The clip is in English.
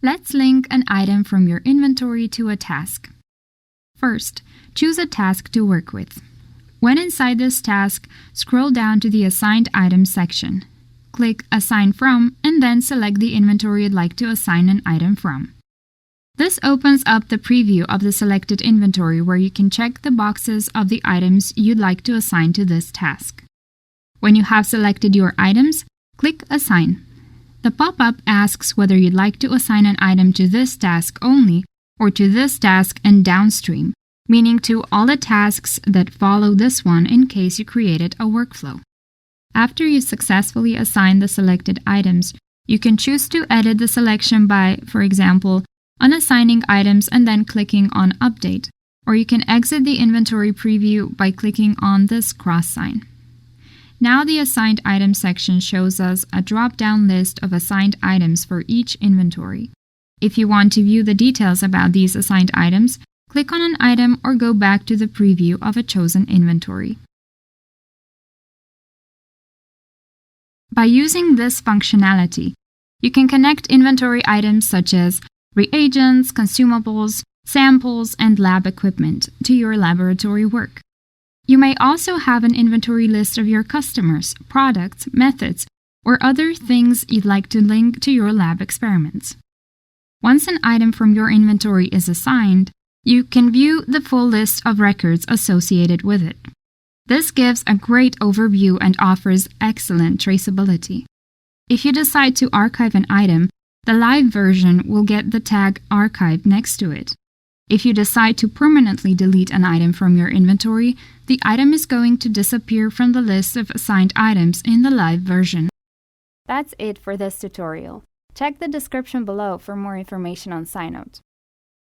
Let's link an item from your inventory to a task. First, choose a task to work with. When inside this task, scroll down to the Assigned Items section. Click Assign From and then select the inventory you'd like to assign an item from. This opens up the preview of the selected inventory where you can check the boxes of the items you'd like to assign to this task. When you have selected your items, click Assign. The pop-up asks whether you'd like to assign an item to this task only or to this task and downstream, meaning to all the tasks that follow this one in case you created a workflow. After you successfully assign the selected items, you can choose to edit the selection by, for example, unassigning items and then clicking on Update, or you can exit the inventory preview by clicking on this cross sign. Now the Assigned Items section shows us a drop-down list of assigned items for each inventory. If you want to view the details about these assigned items, click on an item or go back to the preview of a chosen inventory. By using this functionality, you can connect inventory items such as reagents, consumables, samples, and lab equipment to your laboratory work. You may also have an inventory list of your customers, products, methods, or other things you'd like to link to your lab experiments. Once an item from your inventory is assigned, you can view the full list of records associated with it. This gives a great overview and offers excellent traceability. If you decide to archive an item, the live version will get the tag Archive next to it. If you decide to permanently delete an item from your inventory, the item is going to disappear from the list of assigned items in the live version. That's it for this tutorial. Check the description below for more information on SciNote.